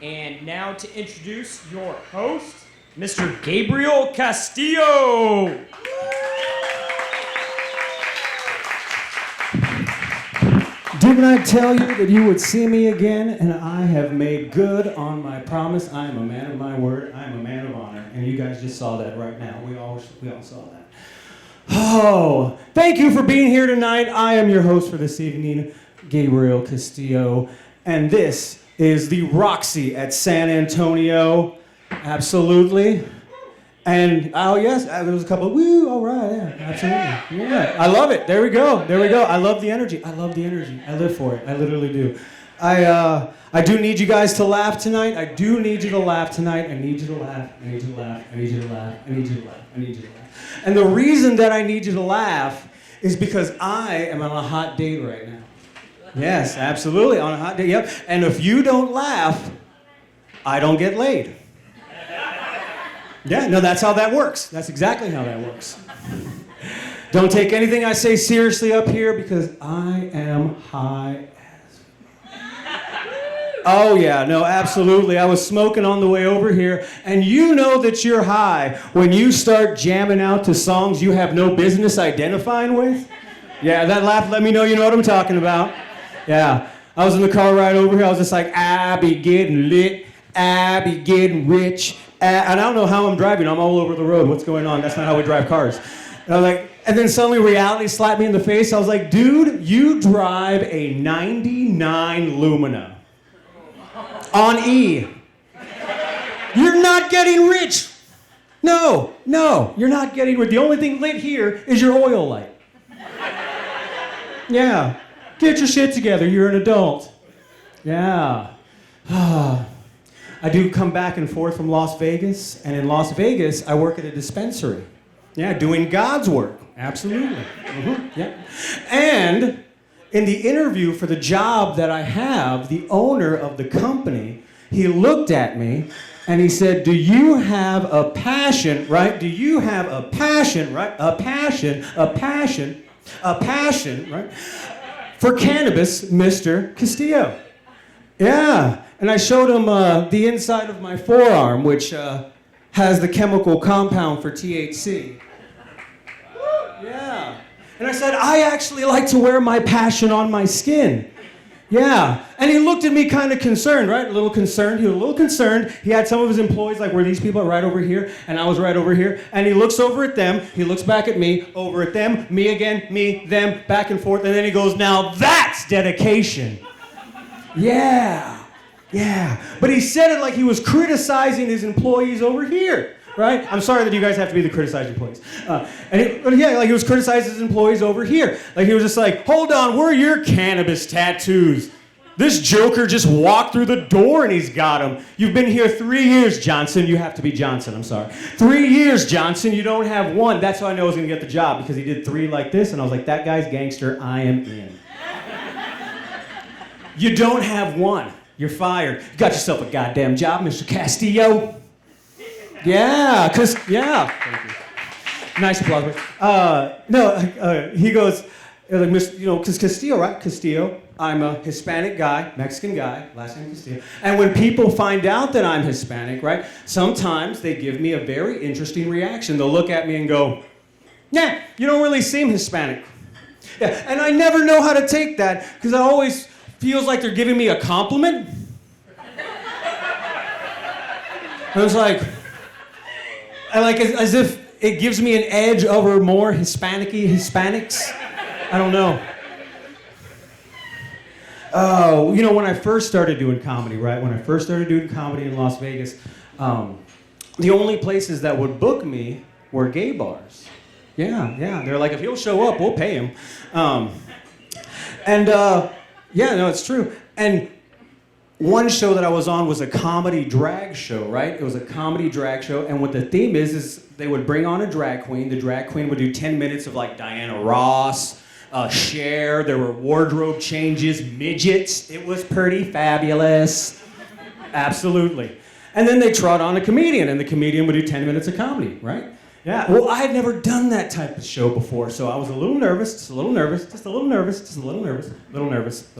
And now to introduce your host, Mr. Gabriel Castillo. Didn't I tell you that you would see me again? And I have made good on my promise. I am a man of my word. I am a man of honor. And you guys just saw that right now. We all saw that. Oh, thank you for being here tonight. I am your host for this evening, Gabriel Castillo. And this is the Roxie at San Antonio. Absolutely. And, oh yes, there was a couple, woo, all right, yeah, absolutely. Yeah, I love it. There we go. I love the energy. I live for it. I literally do. I do need you guys to laugh tonight. I do need you to laugh tonight. I need you to laugh. I need you to laugh. I need you to laugh. I need you to laugh. I need you to laugh. And the reason that I need you to laugh is because I am on a hot date right now. Yes, absolutely, on a hot date, yep. And if you don't laugh, I don't get laid. Yeah, no, that's how that works. That's exactly how that works. Don't take anything I say seriously up here because I am high as... Oh yeah, no, absolutely. I was smoking on the way over here, and you know that you're high when you start jamming out to songs you have no business identifying with. Yeah, that laugh let me know you know what I'm talking about. Yeah, I was in the car ride over here, I was just like, I be getting lit, I be getting rich. And I don't know how I'm driving. I'm all over the road. What's going on? That's not how we drive cars. And I was like, and then suddenly reality slapped me in the face. I was like, dude, you drive a 99 Lumina on E. You're not getting rich. No, you're not getting rich. The only thing lit here is your oil light. Yeah, get your shit together. You're an adult. Yeah. I do come back and forth from Las Vegas, and in Las Vegas, I work at a dispensary. Yeah, doing God's work. Absolutely. Yeah. And in the interview for the job that I have, the owner of the company, he looked at me and he said, do you have a passion, right? Do you have a passion, right? A passion, right? For cannabis, Mr. Castillo. Yeah. And I showed him the inside of my forearm, which has the chemical compound for THC. Yeah. And I said, I actually like to wear my passion on my skin. Yeah. And he looked at me kind of concerned, right? A little concerned. He was a little concerned. He had some of his employees, like, were these people right over here? And I was right over here. And he looks over at them. He looks back at me, over at them, me again, me, them, back and forth. And then he goes, now that's dedication. Yeah. Yeah, but he said it like he was criticizing his employees over here, right? I'm sorry that you guys have to be the criticized employees. Like he was criticizing his employees over here. Like he was just like, hold on, where are your cannabis tattoos? This joker just walked through the door and he's got them. You've been here 3 years, Johnson. You have to be Johnson, I'm sorry. 3 years, Johnson, you don't have one. That's how I know I was gonna get the job, because he did 3 like this, and I was like, that guy's gangster, I am in. You don't have one. You're fired. You got yourself a goddamn job, Mr. Castillo. Yeah, Thank you. Nice applause. He goes, because Castillo, right? Castillo. I'm a Hispanic guy, Mexican guy, last name Castillo. And when people find out that I'm Hispanic, right, sometimes they give me a very interesting reaction. They'll look at me and go, yeah, you don't really seem Hispanic. Yeah, and I never know how to take that, because I always feels like they're giving me a compliment. I was like, as if it gives me an edge over more Hispanics. I don't know. Oh, when I first started doing comedy, right? When I first started doing comedy in Las Vegas, the only places that would book me were gay bars. Yeah. They're like, if he'll show up, we'll pay him. Yeah, no, it's true. And one show that I was on was a comedy drag show, right? It was a comedy drag show, and what the theme is they would bring on a drag queen. The drag queen would do 10 minutes of like Diana Ross, Cher. There were wardrobe changes, midgets. It was pretty fabulous. Absolutely. And then they trot on a comedian, and the comedian would do 10 minutes of comedy, right? Yeah, well, I had never done that type of show before, so I was a little nervous, just a little nervous, just a little nervous, just a little nervous, just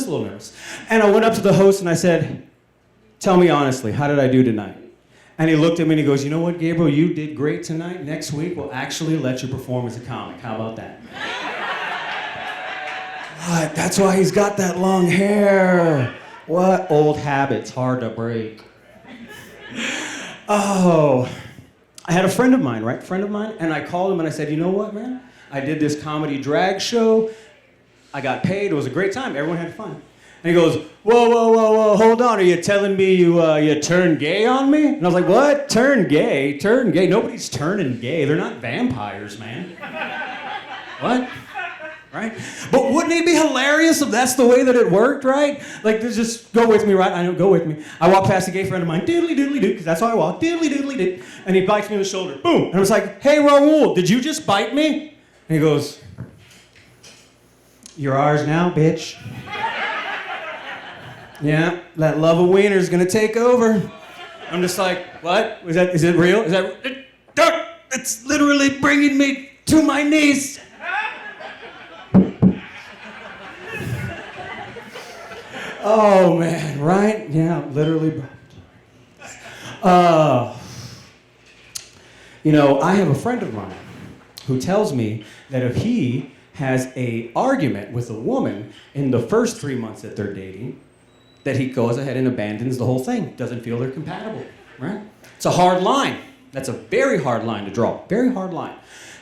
a little nervous. And I went up to the host and I said, tell me honestly, how did I do tonight? And he looked at me and he goes, you know what, Gabriel, you did great tonight. Next week, we'll actually let you perform as a comic. How about that? What? That's why he's got that long hair. What? Old habits, hard to break. Oh, I had a friend of mine, and I called him and I said, you know what, man? I did this comedy drag show. I got paid. It was a great time. Everyone had fun. And he goes, whoa, hold on. Are you telling me you turned gay on me? And I was like, what? Turn gay? Nobody's turning gay. They're not vampires, man. What? Right? But wouldn't it be hilarious if that's the way that it worked, right? Like, just go with me, right? I know, go with me. I walk past a gay friend of mine, doodly-doodly-doo, because that's how I walk, doodly-doodly-doo. And he bites me in the shoulder, boom. And I was like, hey, Raoul, did you just bite me? And he goes, you're ours now, bitch. Yeah, that love of wiener's gonna take over. I'm just like, what? Is it real? It's literally bringing me to my knees. Oh man, right? Yeah, literally. You know, I have a friend of mine who tells me that if he has an argument with a woman in the first 3 months that they're dating, that he goes ahead and abandons the whole thing, doesn't feel they're compatible, right? It's a hard line. That's a very hard line to draw, very hard line.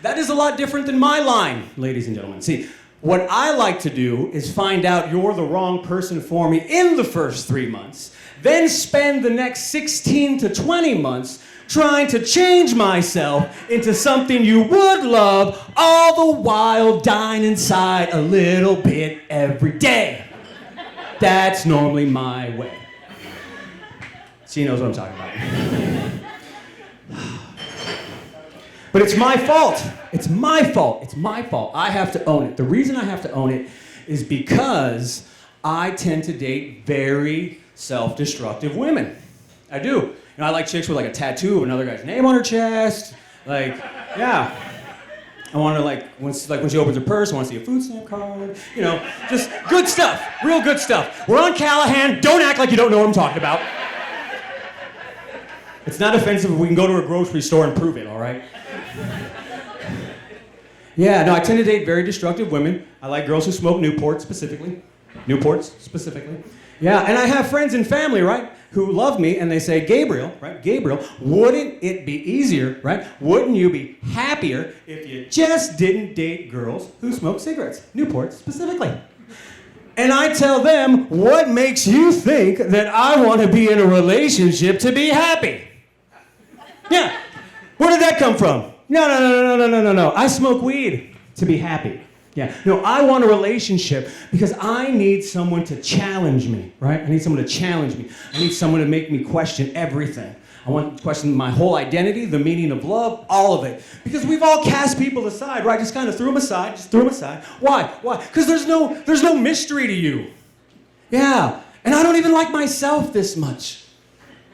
That is a lot different than my line, ladies and gentlemen. See, what I like to do is find out you're the wrong person for me in the first 3 months, then spend the next 16 to 20 months trying to change myself into something you would love, all the while dying inside a little bit every day. That's normally my way. She knows what I'm talking about. But it's my fault. It's my fault. It's my fault. I have to own it. The reason I have to own it is because I tend to date very self-destructive women. I do. You know, I like chicks with like a tattoo of another guy's name on her chest. Like, yeah. I want to when she opens her purse, I want to see a food stamp card. You know, just good stuff, real good stuff. We're on Callahan. Don't act like you don't know what I'm talking about. It's not offensive if we can go to a grocery store and prove it, all right? Yeah, no, I tend to date very destructive women. I like girls who smoke Newports specifically. Yeah, and I have friends and family, right, who love me, and they say, Gabriel, wouldn't it be easier, right? Wouldn't you be happier if you just didn't date girls who smoke cigarettes? Newports specifically. And I tell them, what makes you think that I want to be in a relationship to be happy? Yeah, where did that come from? No. I smoke weed to be happy. Yeah, no, I want a relationship because I need someone to challenge me, right? I need someone to challenge me. I need someone to make me question everything. I want to question my whole identity, the meaning of love, all of it. Because we've all cast people aside, right? Just kind of threw them aside, Why? Because there's no mystery to you. Yeah, and I don't even like myself this much.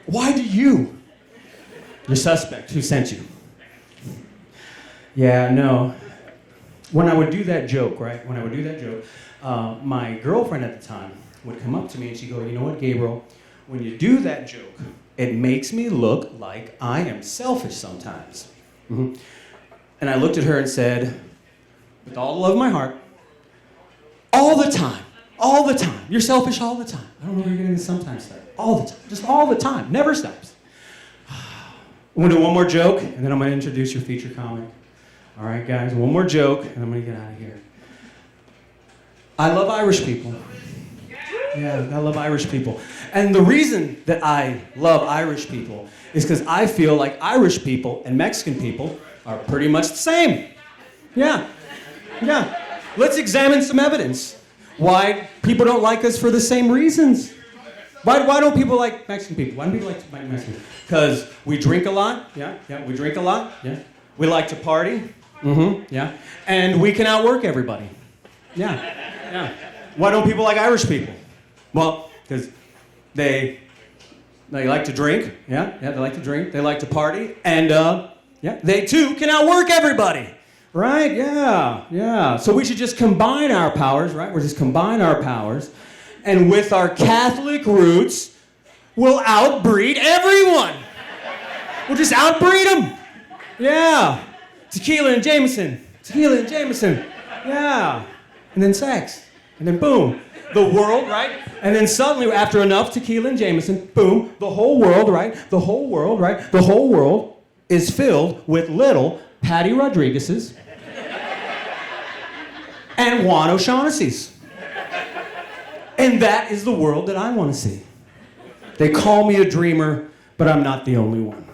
Why do you? Your suspect, who sent you? Yeah, no. When I would do that joke, right? My girlfriend at the time would come up to me and she'd go, you know what, Gabriel? When you do that joke, it makes me look like I am selfish sometimes. Mm-hmm. And I looked at her and said, with all the love of my heart, all the time. You're selfish all the time. I don't know where you're getting this sometimes stuff. All the time, just all the time, never stops. I'm gonna do one more joke and then I'm gonna introduce your feature comic. All right, guys, one more joke, and I'm going to get out of here. I love Irish people. Yeah, I love Irish people. And the reason that I love Irish people is because I feel like Irish people and Mexican people are pretty much the same. Yeah. Let's examine some evidence. Why people don't like us for the same reasons. Why don't people like Mexican people? Why do people like Mexican people? Because we drink a lot. Yeah, we drink a lot. Yeah. We like to party. Mm-hmm, yeah. And we can outwork everybody. Yeah. Why don't people like Irish people? Well, because they like to drink. Yeah, they like to drink. They like to party. And, they too can outwork everybody. Right? Yeah. So we should just combine our powers, right? We'll just combine our powers. And with our Catholic roots, we'll outbreed everyone. We'll just outbreed them. Yeah. Tequila and Jameson. Tequila and Jameson. Yeah. And then sex. And then boom. The world, right? And then suddenly, after enough tequila and Jameson, boom, the whole world, right? The whole world, right? The whole world is filled with little Patty Rodriguez's and Juan O'Shaughnessy's. And that is the world that I want to see. They call me a dreamer, but I'm not the only one.